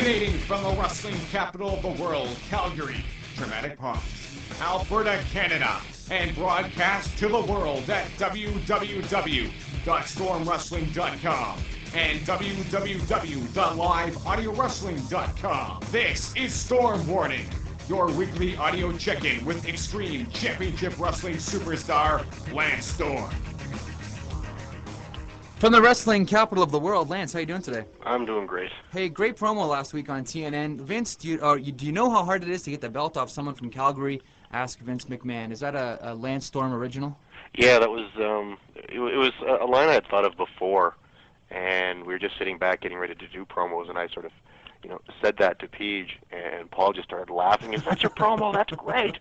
Emanating from the wrestling capital of the world, Calgary, Dramatic Parks, Alberta, Canada, and broadcast to the world at www.stormwrestling.com and www.liveaudiowrestling.com. This is Storm Warning, your weekly audio check-in with Extreme Championship Wrestling superstar Lance Storm. From the wrestling capital of the world, Lance, how you doing today? I'm doing great. Hey, great promo last week on TNN. Vince, do you know how hard it is to get the belt off someone from Calgary? Ask Vince McMahon. Is that a Lance Storm original? Yeah, that was it was a line I had thought of before, and we were just sitting back getting ready to do promos, and I sort of, said that to Peach, and Paul just started laughing. Is that your promo? That's great.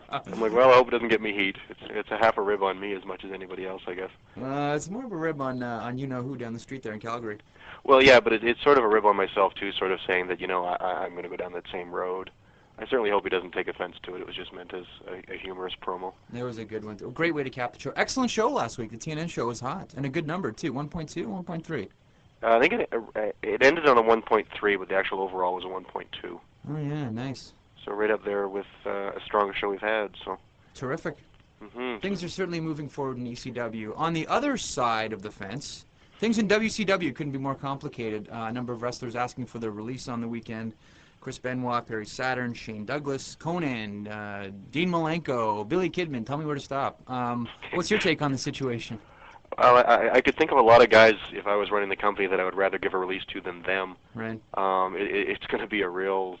I'm like, well, I hope it doesn't get me heat. It's a half a rib on me as much as anybody else, I guess. It's more of a rib on you-know-who down the street there in Calgary. Well, yeah, but it's sort of a rib on myself, too, sort of saying that, I'm going to go down that same road. I certainly hope he doesn't take offense to it. It was just meant as a humorous promo. There was a good one. A great way to cap the show. Excellent show last week. The TNN show was hot. And a good number, too. 1.2, 1.3. I think it ended on a 1.3, but the actual overall was a 1.2. Oh, yeah, nice. So right up there with a strongest show we've had. So terrific. Mm-hmm. Things are certainly moving forward in ECW. On the other side of the fence, things in WCW couldn't be more complicated. A number of wrestlers asking for their release on the weekend. Chris Benoit, Perry Saturn, Shane Douglas, Conan, Dean Malenko, Billy Kidman. Tell me where to stop. What's your take on the situation? I could think of a lot of guys, if I was running the company, that I would rather give a release to than them. Right. It's going to be a real,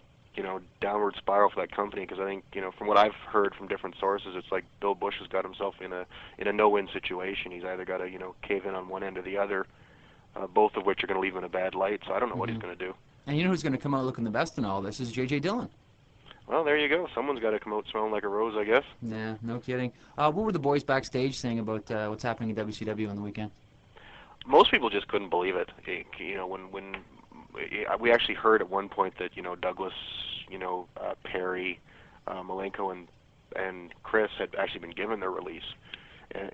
downward spiral for that company, because I think, from what I've heard from different sources, it's like Bill Bush has got himself in a no-win situation. He's either got to, cave in on one end or the other, both of which are going to leave him in a bad light. So I don't know what he's going to do. And you know who's going to come out looking the best in all this is J.J. Dillon. Well, there you go. Someone's got to come out smelling like a rose, I guess. Yeah, no kidding. What were the boys backstage saying about what's happening in WCW on the weekend? Most people just couldn't believe it. When we actually heard at one point that Douglas, Perry, Malenko, and Chris had actually been given their release,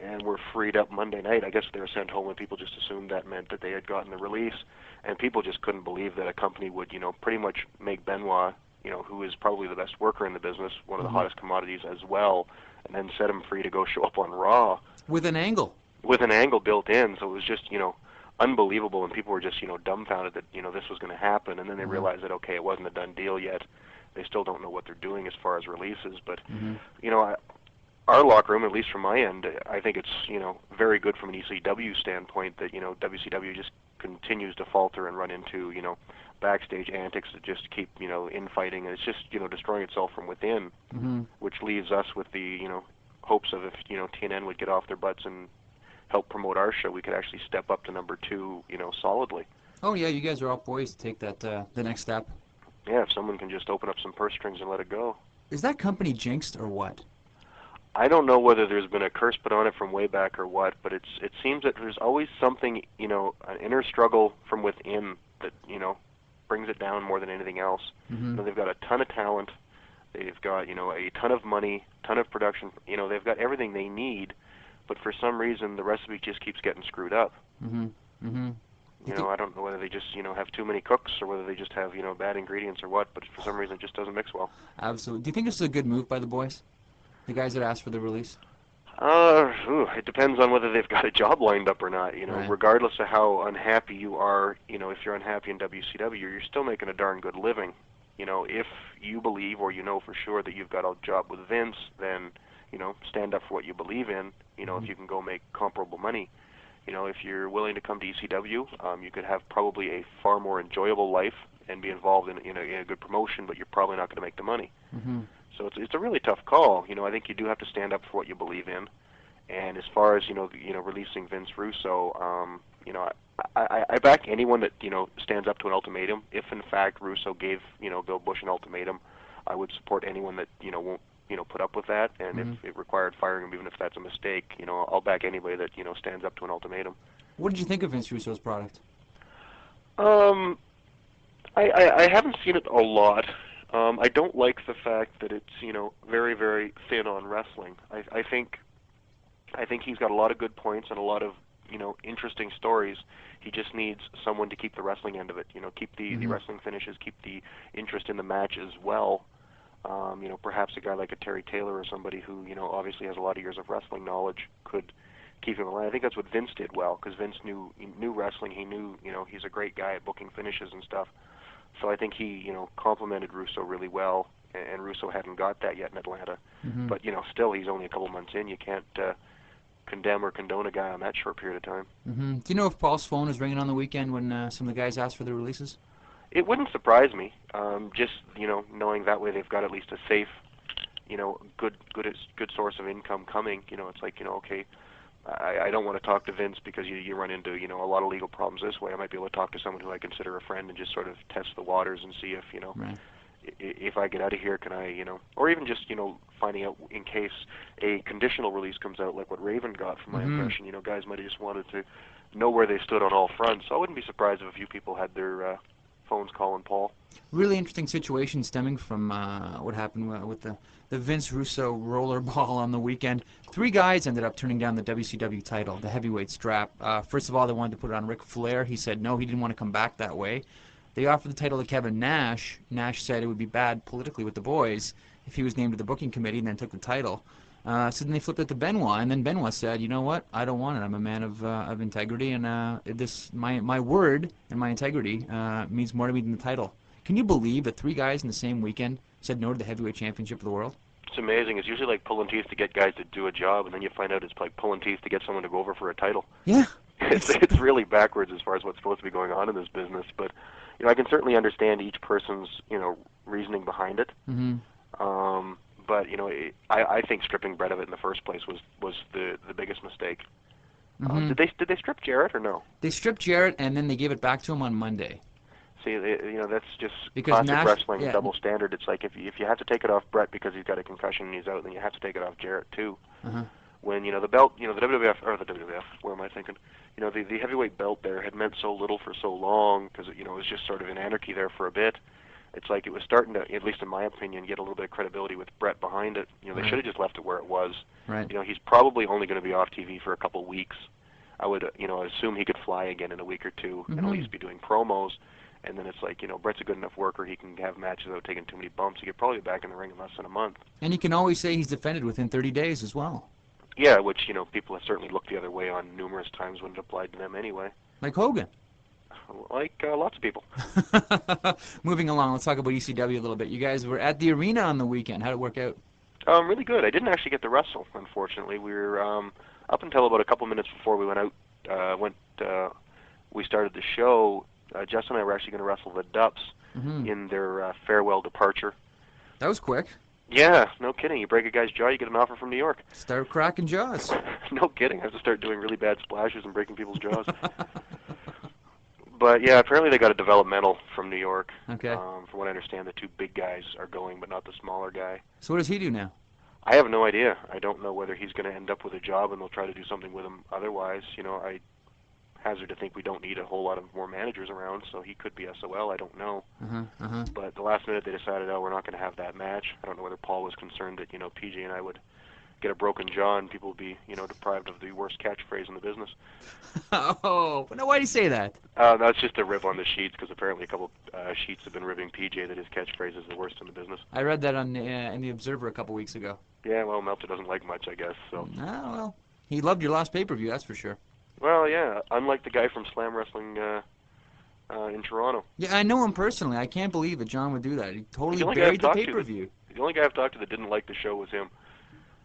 and were freed up Monday night. I guess they were sent home, and people just assumed that meant that they had gotten the release, and people just couldn't believe that a company would, pretty much make Benoit, who is probably the best worker in the business, one of the hottest commodities as well, and then set him free to go show up on Raw. With an angle. With an angle built in, so it was just, unbelievable, and people were just, dumbfounded that, this was going to happen, and then they realized that, okay, it wasn't a done deal yet. They still don't know what they're doing as far as releases, but, our locker room, at least from my end, I think it's, very good from an ECW standpoint that, WCW just continues to falter and run into, backstage antics that just keep, infighting, and it's just, destroying itself from within, which leaves us with the, hopes of if, TNN would get off their butts and help promote our show, we could actually step up to number 2, solidly. Oh, yeah, you guys are all poised to take that, the next step. Yeah, if someone can just open up some purse strings and let it go. Is that company jinxed or what? I don't know whether there's been a curse put on it from way back or what, but it seems that there's always something, an inner struggle from within that, brings it down more than anything else. They've got a ton of talent, they've got, a ton of money, ton of production, they've got everything they need, but for some reason the recipe just keeps getting screwed up. I don't know whether they just, have too many cooks or whether they just have, bad ingredients or what, but for some reason it just doesn't mix well. Absolutely. Do you think this is a good move by the boys? The guys that asked for the release? It depends on whether they've got a job lined up or not. Right. Regardless of how unhappy you are, if you're unhappy in WCW, you're still making a darn good living. If you believe or for sure that you've got a job with Vince, then, stand up for what you believe in, if you can go make comparable money. If you're willing to come to ECW, you could have probably a far more enjoyable life and be involved in a good promotion, but you're probably not going to make the money. So it's a really tough call. I think you do have to stand up for what you believe in. And as far as releasing Vince Russo, I back anyone that stands up to an ultimatum. If in fact Russo gave Bill Bush an ultimatum, I would support anyone that won't put up with that. And if it required firing him, even if that's a mistake, I'll back anybody that stands up to an ultimatum. What did you think of Vince Russo's product? I haven't seen it a lot. I don't like the fact that it's very, very thin on wrestling. I think he's got a lot of good points and a lot of interesting stories. He just needs someone to keep the wrestling end of it. Keep the wrestling finishes, keep the interest in the match as well. Perhaps a guy like a Terry Taylor or somebody who, obviously has a lot of years of wrestling knowledge could keep him alive. I think that's what Vince did well, because Vince knew wrestling. He knew, he's a great guy at booking finishes and stuff. So I think he, complimented Russo really well, and Russo hadn't got that yet in Atlanta. But, still, he's only a couple months in. You can't condemn or condone a guy on that short period of time. Do you know if Paul's phone is ringing on the weekend when some of the guys ask for their releases? It wouldn't surprise me, just, knowing that way they've got at least a safe, good source of income coming. It's like, okay, I don't want to talk to Vince because you run into, a lot of legal problems this way. I might be able to talk to someone who I consider a friend and just sort of test the waters and see if, Right. if I get out of here, can I, or even just, finding out in case a conditional release comes out like what Raven got from my impression. Guys might have just wanted to know where they stood on all fronts. So I wouldn't be surprised if a few people had their phones calling Paul. Really interesting situation stemming from what happened with the Vince Russo rollerball on the weekend. 3 guys ended up turning down the WCW title, the heavyweight strap. First of all, they wanted to put it on Ric Flair. He said no, he didn't want to come back that way. They offered the title to Kevin Nash. Nash said it would be bad politically with the boys if he was named to the booking committee and then took the title. So then they flipped it to Benoit, and then Benoit said, you know what, I don't want it. I'm a man of integrity, and my word and my integrity means more to me than the title. Can you believe that 3 guys in the same weekend said no to the heavyweight championship of the world? It's amazing. It's usually like pulling teeth to get guys to do a job, and then you find out it's like pulling teeth to get someone to go over for a title. Yeah. It's really backwards as far as what's supposed to be going on in this business. But I can certainly understand each person's reasoning behind it. But I think stripping Brett of it in the first place was the biggest mistake. Did they strip Jarrett or no? They stripped Jarrett, and then they gave it back to him on Monday. See, that's just Because classic Nash, wrestling, yeah. double standard. It's like if you have to take it off Brett because he's got a concussion and he's out, then you have to take it off Jarrett too. When the belt, the WWF, where am I thinking? The heavyweight belt there had meant so little for so long because it was just sort of in anarchy there for a bit. It's like it was starting to, at least in my opinion, get a little bit of credibility with Brett behind it. They should have just left it where it was. Right. He's probably only going to be off TV for a couple weeks. I would, assume he could fly again in a week or two and at least be doing promos. And then it's like, Brett's a good enough worker. He can have matches without taking too many bumps. He could probably be back in the ring in less than a month. And you can always say he's defended within 30 days as well. Yeah, which, people have certainly looked the other way on numerous times when it applied to them anyway. Like Hogan. Like lots of people. Moving along, let's talk about ECW a little bit. You guys were at the arena on the weekend. How did it work out? Really good. I didn't actually get to wrestle, unfortunately. We were up until about a couple minutes before we went out. We started the show. Jess and I were actually going to wrestle the Dupps in their farewell departure. That was quick. Yeah, no kidding. You break a guy's jaw, you get an offer from New York. Start cracking jaws. No kidding. I have to start doing really bad splashes and breaking people's jaws. But yeah, apparently they got a developmental from New York. Okay. From what I understand, the 2 big guys are going, but not the smaller guy. So what does he do now? I have no idea. I don't know whether he's going to end up with a job and they'll try to do something with him otherwise. I hazard to think we don't need a whole lot of more managers around, so he could be SOL. I don't know. But the last minute they decided, we're not going to have that match. I don't know whether Paul was concerned that, PJ and I would get a broken jaw and people would be, deprived of the worst catchphrase in the business. Oh, no, why do you say that? That's just a rib on the sheets, because apparently a couple sheets have been ribbing PJ that his catchphrase is the worst in the business. I read that on in the Observer a couple weeks ago. Yeah, well, Meltzer doesn't like much, I guess. So. Well, he loved your last pay-per-view, that's for sure. Well, yeah, unlike the guy from Slam Wrestling in Toronto. Yeah, I know him personally. I can't believe that John would do that. He totally buried the pay-per-view. The only guy I've talked to that didn't like the show was him.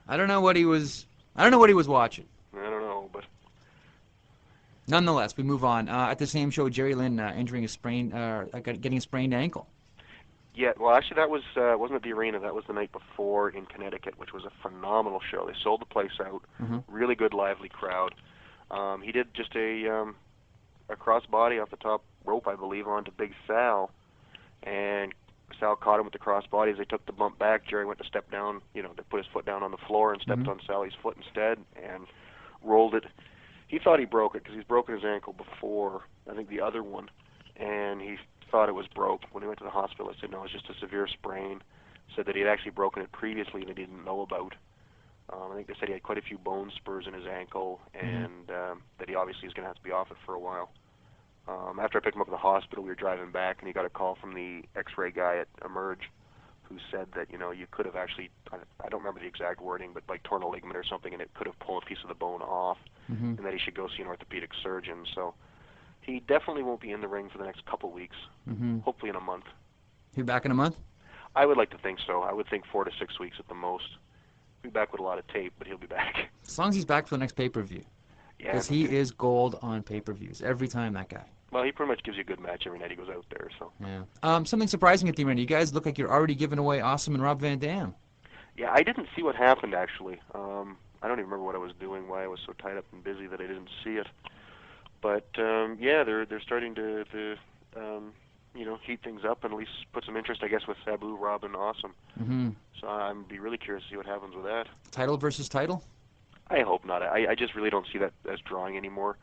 I don't know what he was watching. I don't know, but nonetheless, we move on. At the same show, Jerry Lynn getting a sprained ankle. Yeah, well, actually, that was wasn't at the arena. That was the night before in Connecticut, which was a phenomenal show. They sold the place out. Really good, lively crowd. He did just a crossbody off the top rope, I believe, onto Big Sal, and Sal caught him with the crossbody. As they took the bump back, Jerry went to step down, to put his foot down on the floor and stepped on Sally's foot instead and rolled it. He thought he broke it because he's broken his ankle before, I think the other one, and he thought it was broke. When he went to the hospital, they said, no, it's just a severe sprain. Said that he had actually broken it previously that he didn't know about. I think they said he had quite a few bone spurs in his ankle, and that he obviously is going to have to be off it for a while. After I picked him up at the hospital, we were driving back, and he got a call from the X-ray guy at Emerge, who said that you could have actually, I don't remember the exact wording, but like torn a ligament or something, and it could have pulled a piece of the bone off, and that he should go see an orthopedic surgeon. So he definitely won't be in the ring for the next couple weeks. Hopefully in a month. He'll be back in a month? I would like to think so. I would think 4 to 6 weeks at the most. He'll be back with a lot of tape, but he'll be back. As long as he's back for the next pay-per-view. Yeah. Because he is gold on pay-per-views every time, that guy. Well, he pretty much gives you a good match every night he goes out there. So. Yeah. Something surprising at the arena. You guys look like you're already giving away Awesome and Rob Van Dam. Yeah, I didn't see what happened, actually. I don't even remember what I was doing, why I was so tied up and busy that I didn't see it. But, yeah, they're starting to heat things up and at least put some interest, I guess, with Sabu, Rob, and Awesome. So I'd be really curious to see what happens with that. Title versus title? I hope not. I just really don't see that as drawing anymore,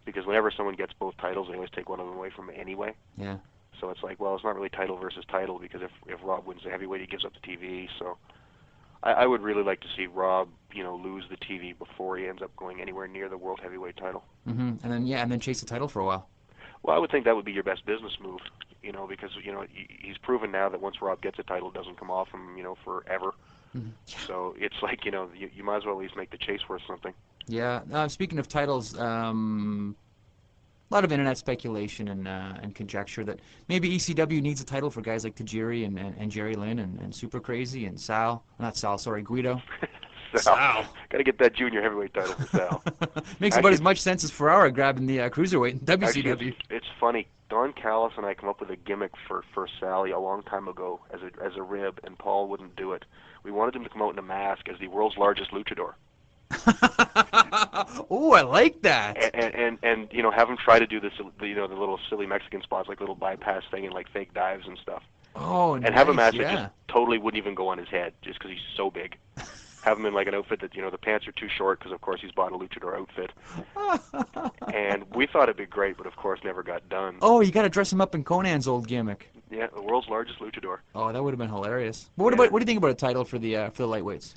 because whenever someone gets both titles, they always take one of them away from anyway. Yeah. So it's like, well, it's not really title versus title, because if Rob wins the heavyweight, he gives up the TV. So I would really like to see Rob, lose the TV before he ends up going anywhere near the world heavyweight title. And then chase the title for a while. Well, I would think that would be your best business move, because he's proven now that once Rob gets a title, it doesn't come off him, forever. So it's like, you might as well at least make the chase worth something. Yeah. Speaking of titles, a lot of internet speculation and conjecture that maybe ECW needs a title for guys like Tajiri and Jerry Lynn and Super Crazy and Guido. Sal. Got to get that junior heavyweight title for Sal. Makes about as much sense as Ferrara grabbing the cruiserweight in WCW. Actually, it's funny. Don Callis and I come up with a gimmick for Sally a long time ago as a rib, and Paul wouldn't do it. We wanted him to come out in a mask as the world's largest luchador. Oh, I like that. And have him try to do this, the little silly Mexican spots, like little bypass thing and like fake dives and stuff. Oh, and have a match that just totally wouldn't even go on his head just because he's so big. Have him in like an outfit that the pants are too short because of course he's bought a luchador outfit. And we thought it'd be great, but of course never got done. Oh, you got to dress him up in Conan's old gimmick. Yeah, the world's largest luchador. Oh, that would have been hilarious. But what do you think about a title for the lightweights?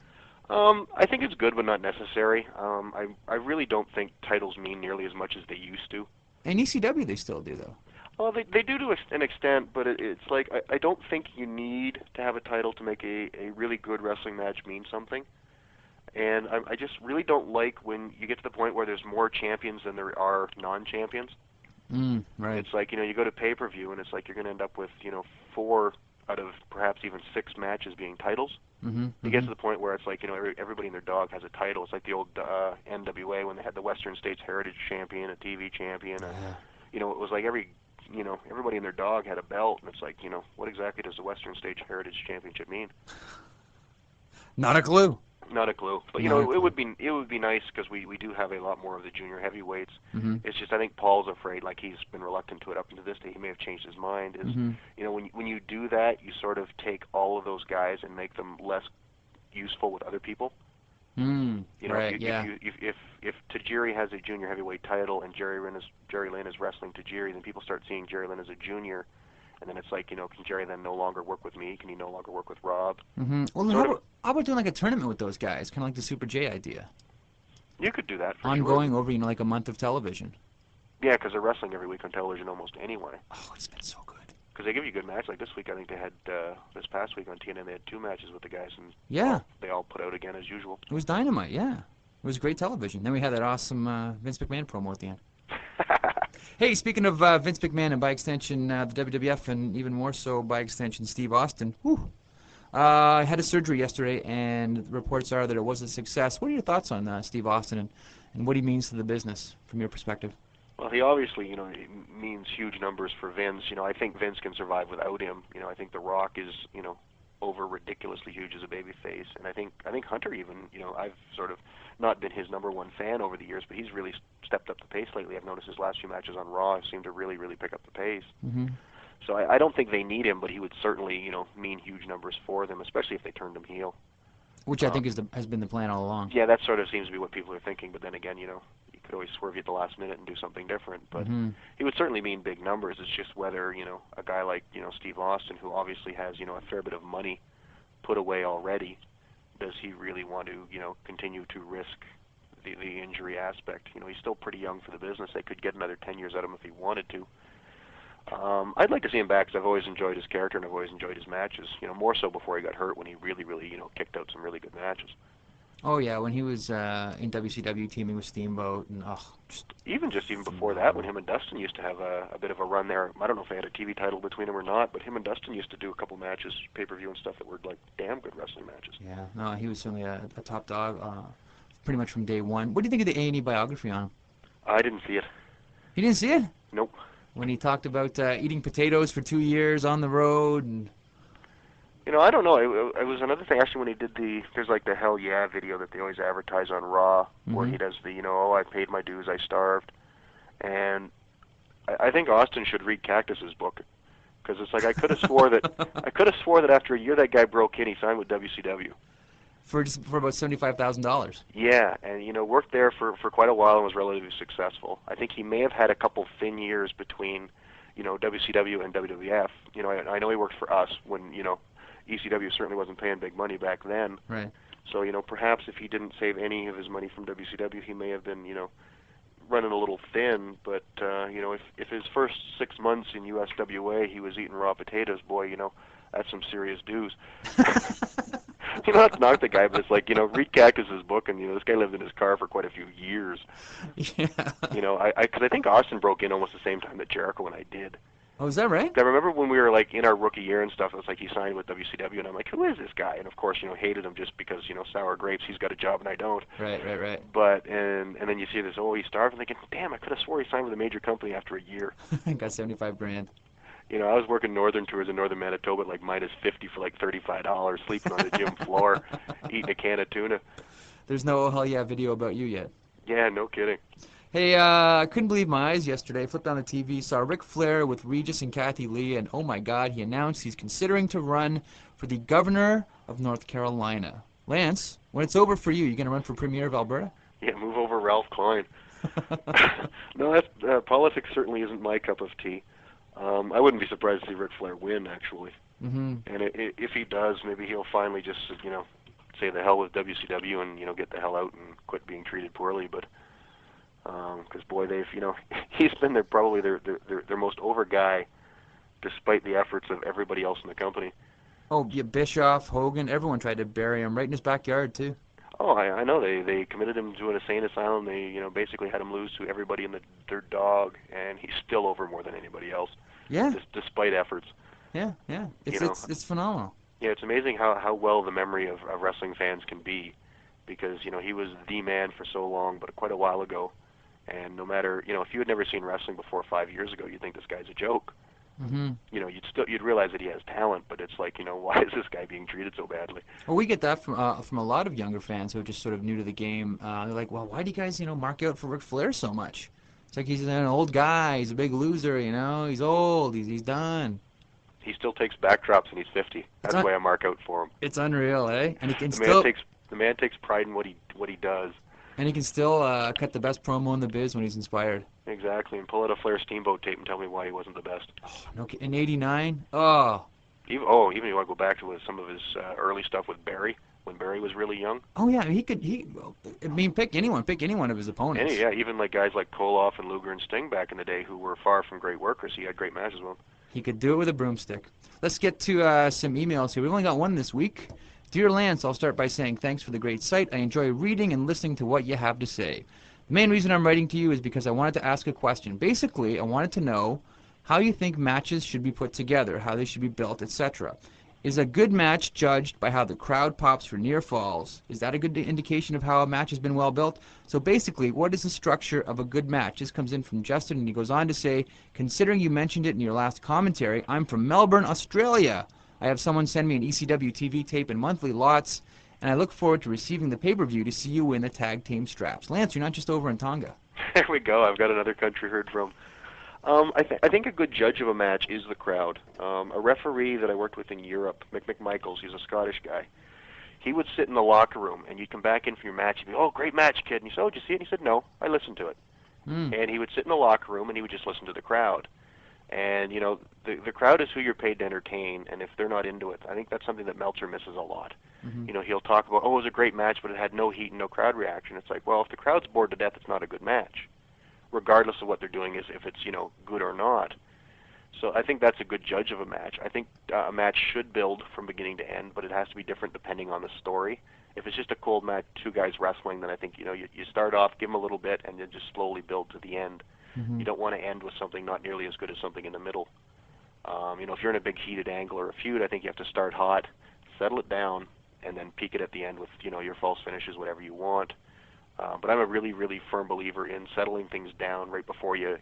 I think it's good, but not necessary. I really don't think titles mean nearly as much as they used to. In ECW, they still do, though. Well, they do to an extent, but it's like I don't think you need to have a title to make a really good wrestling match mean something. And I just really don't like when you get to the point where there's more champions than there are non-champions. Right. It's like, you go to pay-per-view, and it's like you're going to end up with, 4 out of perhaps even 6 matches being titles. You get to the point where it's like, everybody and their dog has a title. It's like the old NWA when they had the Western States Heritage Champion, a TV champion. It was like everybody and their dog had a belt, and it's like, what exactly does the Western States Heritage Championship mean? Not a clue. Not a clue. But, it would be nice because we do have a lot more of the junior heavyweights. It's just I think Paul's afraid, like he's been reluctant to it up until this day. He may have changed his mind. When you do that, you sort of take all of those guys and make them less useful with other people. Right, if Tajiri has a junior heavyweight title and Jerry Lynn is wrestling Tajiri, then people start seeing Jerry Lynn as a junior. And then it's like, can Jerry then no longer work with me? Can he no longer work with Rob? Well, how about doing like a tournament with those guys, kind of like the Super J idea? You could do that for ongoing sure. Over, like a month of television. Yeah, because they're wrestling every week on television almost anyway. Oh, it's been so good. Because they give you good matches. Like this week, I think they had, this past week on TNN, they had 2 matches with the guys. And they all put out again as usual. It was dynamite, yeah. It was great television. Then we had that awesome Vince McMahon promo at the end. Hey, speaking of Vince McMahon and by extension the WWF and even more so by extension Steve Austin, had a surgery yesterday and reports are that it was a success. What are your thoughts on Steve Austin and what he means to the business from your perspective? Well, he obviously, he means huge numbers for Vince. I think Vince can survive without him. I think The Rock is, over ridiculously huge as a babyface, and I think Hunter even, I've sort of not been his #1 fan over the years, but he's really stepped up the pace lately. I've noticed his last few matches on Raw seem to really, really pick up the pace. So I don't think they need him, but he would certainly, mean huge numbers for them, especially if they turned him heel. Which I think has been the plan all along. Yeah, that sort of seems to be what people are thinking, but then again, you could always swerve you at the last minute and do something different. But he would certainly mean big numbers. It's just whether, a guy like, Steve Austin, who obviously has, a fair bit of money put away already, does he really want to, continue to risk the injury aspect? He's still pretty young for the business. They could get another 10 years out of him if he wanted to. I'd like to see him back because I've always enjoyed his character and I've always enjoyed his matches. More so before he got hurt when he really, really, kicked out some really good matches. Oh yeah, when he was in WCW teaming with Steamboat and even before that, when him and Dustin used to have a bit of a run there. I don't know if they had a TV title between them or not, but him and Dustin used to do a couple matches, pay-per-view and stuff that were like damn good wrestling matches. Yeah, no, he was certainly a top dog, pretty much from day one. What do you think of the A&E biography on him? I didn't see it. You didn't see it? Nope. When he talked about eating potatoes for 2 years on the road and... I don't know. It was another thing actually when he did there's like the Hell Yeah video that they always advertise on Raw, where he does the, I paid my dues, I starved. And I think Austin should read Cactus's book, because it's like I could have swore that after a year that guy broke in, he signed with WCW. For about $75,000. Yeah, and worked there for quite a while and was relatively successful. I think he may have had a couple thin years between, WCW and WWF. I know he worked for us when, ECW certainly wasn't paying big money back then. Right. So, perhaps if he didn't save any of his money from WCW, he may have been, running a little thin. But, if his first 6 months in USWA he was eating raw potatoes, boy, that's some serious dues. Not to knock the guy, but it's like, read Cactus's book, and, this guy lived in his car for quite a few years. Yeah. Because I think Austin broke in almost the same time that Jericho and I did. Oh, is that right? I remember when we were like in our rookie year and stuff, it was like he signed with WCW, and I'm like, who is this guy? And of course, hated him just because, sour grapes, he's got a job and I don't. Right. But, and then you see this, he starved, and thinking, damn, I could have swore he signed with a major company after a year. Got $75,000. I was working Northern Tours in Northern Manitoba at like -50 for like $35, sleeping on the gym floor, eating a can of tuna. There's no Hell Yeah video about you yet. Yeah, no kidding. Hey, I couldn't believe my eyes yesterday. Flipped on the TV, saw Ric Flair with Regis and Kathy Lee, and oh my God, he announced he's considering to run for the governor of North Carolina. Lance, when it's over for you, you going to run for premier of Alberta? Yeah, move over Ralph Klein. No, politics certainly isn't my cup of tea. I wouldn't be surprised to see Ric Flair win, actually. Mm-hmm. And if he does, maybe he'll finally just, say the hell with WCW and, get the hell out and quit being treated poorly. But because boy, he's been probably their most over guy, despite the efforts of everybody else in the company. Oh, yeah, Bischoff, Hogan, everyone tried to bury him right in his backyard too. Oh, I know. They committed him to an insane asylum. They basically had him lose to everybody in their dog, and he's still over more than anybody else. Yeah. Despite efforts. Yeah. It's phenomenal. Yeah, it's amazing how well the memory of wrestling fans can be, because he was the man for so long, but quite a while ago. And no matter, if you had never seen wrestling before 5 years ago, you'd think this guy's a joke. Mm-hmm. You'd realize that he has talent, but it's like, why is this guy being treated so badly? Well, we get that from a lot of younger fans who are just sort of new to the game. They're like, well, why do you guys, mark out for Ric Flair so much? It's like he's an old guy, he's a big loser, he's old, he's done. He still takes backdrops and he's 50. That's why I mark out for him. It's unreal, eh? And he can the man takes pride in what he does. And he can still cut the best promo in the biz when he's inspired. Exactly, and pull out a Flair Steamboat tape and tell me why he wasn't the best. Oh, no, in '89? Oh. Even if you want to go back to some of his early stuff with Barry, when Barry was really young. Oh yeah, pick anyone of his opponents. Even like guys like Koloff and Luger and Sting back in the day, who were far from great workers. He had great matches with them. He could do it with a broomstick. Let's get to some emails here. We've only got one this week. Dear Lance, I'll start by saying thanks for the great site. I enjoy reading and listening to what you have to say. The main reason I'm writing to you is because I wanted to ask a question. Basically, I wanted to know how you think matches should be put together, how they should be built, etc. Is a good match judged by how the crowd pops for near falls? Is that a good indication of how a match has been well built? So basically, what is the structure of a good match? This comes in from Justin, and he goes on to say, considering you mentioned it in your last commentary, I'm from Melbourne, Australia. I have someone send me an ECW TV tape in monthly lots, and I look forward to receiving the pay-per-view to see you win the tag team straps. Lance, you're not just over in Tonga. There we go. I've got another country heard from. I think a good judge of a match is the crowd. A referee that I worked with in Europe, McMichaels, he's a Scottish guy. He would sit in the locker room, and you'd come back in from your match, and he'd be, oh, great match, kid. And you said, oh, did you see it? And he said, no, I listened to it. And he would sit in the locker room, and he would just listen to the crowd. And, the crowd is who you're paid to entertain, and if they're not into it, I think that's something that Meltzer misses a lot. You know, he'll talk about, oh, it was a great match, but it had no heat and no crowd reaction. It's like, well, if the crowd's bored to death, it's not a good match, regardless of what they're doing, is if it's, you know, good or not. So I think that's a good judge of a match. I think a match should build from beginning to end, but it has to be different depending on the story. If it's just a cold match, two guys wrestling, then I think, you know, you start off, give them a little bit, and then just slowly build to the end. You don't want to end with something not nearly as good as something in the middle. You know, if you're in a big heated angle or a feud, I think you have to start hot, settle it down, and then peak it at the end with, you know, your false finishes, whatever you want. But I'm a really, really firm believer in settling things down right before you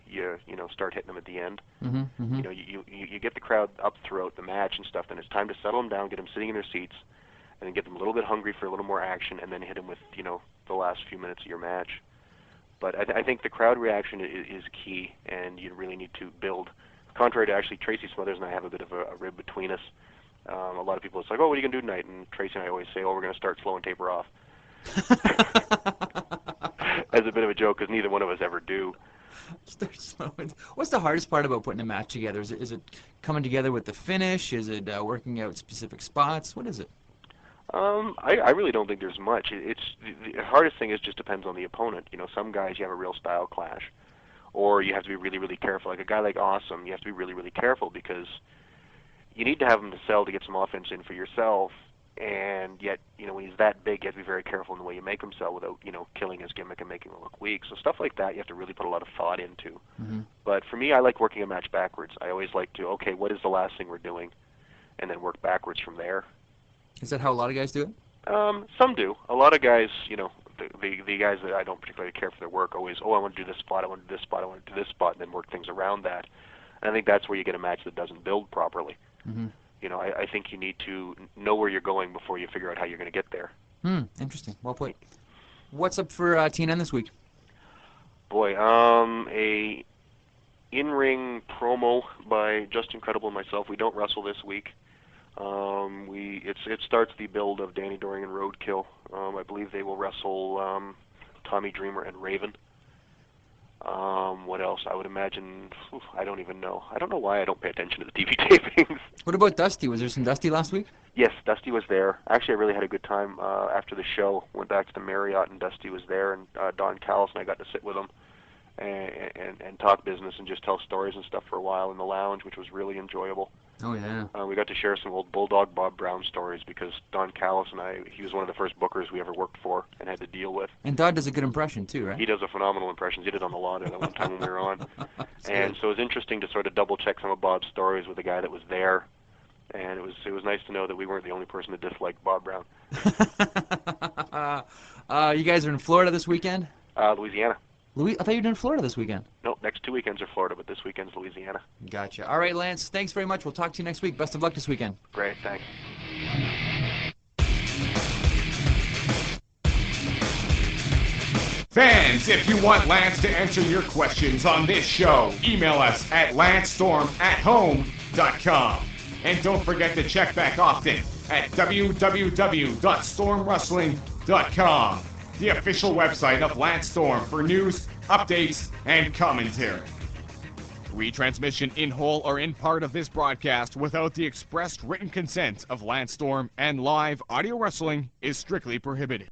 know, start hitting them at the end. You know, you get the crowd up throughout the match and stuff, then it's time to settle them down, get them sitting in their seats, and then get them a little bit hungry for a little more action, and then hit them with, you know, the last few minutes of your match. But I think the crowd reaction is key, and you really need to build. Contrary to actually Tracy Smothers and I have a bit of a rib between us. A lot of people, it's like, oh, what are you going to do tonight? And Tracy and I always say, oh, we're going to start slow and taper off. As a bit of a joke, because neither one of us ever do. What's the hardest part about putting a match together? Is it coming together with the finish? Is it working out specific spots? What is it? I really don't think there's much. It's the hardest thing is just depends on the opponent. You know, some guys you have a real style clash, or you have to be really, really careful. Like a guy like Awesome, you have to be really, really careful because you need to have him to sell to get some offense in for yourself, and yet, you know, when he's that big, you have to be very careful in the way you make him sell without, you know, killing his gimmick and making him look weak. So stuff like that you have to really put a lot of thought into. But for me, I like working a match backwards. I always like to, okay, what is the last thing we're doing, and then work backwards from there. Is that how a lot of guys do it? Some do. A lot of guys, you know, the guys that I don't particularly care for their work always, oh, I want to do this spot, I want to do this spot, I want to do this spot, and then work things around that. And I think that's where you get a match that doesn't build properly. You know, I think you need to know where you're going before you figure out how you're going to get there. Interesting. Well put. What's up for TNN this week? Boy, a in-ring promo by Just Incredible and myself. We don't wrestle this week. It starts the build of Danny Doring and Roadkill. I believe they will wrestle Tommy Dreamer and Raven. What else? I would imagine, I don't even know. I don't know why I don't pay attention to the TV tapings. What about Dusty? Was there some Dusty last week? Yes, Dusty was there. Actually, I really had a good time after the show. Went back to the Marriott, and Dusty was there, and Don Callis and I got to sit with him and talk business and just tell stories and stuff for a while in the lounge, which was really enjoyable. Oh, yeah. We got to share some old Bulldog Bob Brown stories because Don Callis and I, he was one of the first bookers we ever worked for and had to deal with. And Don does a good impression, too, right? He does a phenomenal impression. He did on the lawn that one time when we were on. And so it was interesting to sort of double-check some of Bob's stories with a guy that was there. And it was nice to know that we weren't the only person that disliked Bob Brown. You guys are in Florida this weekend? Louisiana. I thought you were in Florida this weekend. No, next 2 weekends are Florida, but this weekend's Louisiana. Gotcha. All right, Lance, thanks very much. We'll talk to you next week. Best of luck this weekend. Great, thanks. Fans, if you want Lance to answer your questions on this show, email us at lancestorm@home.com. And don't forget to check back often at www.stormwrestling.com, the official website of Lance Storm for news, updates, and commentary. Retransmission in whole or in part of this broadcast without the expressed written consent of Lance Storm and live audio wrestling is strictly prohibited.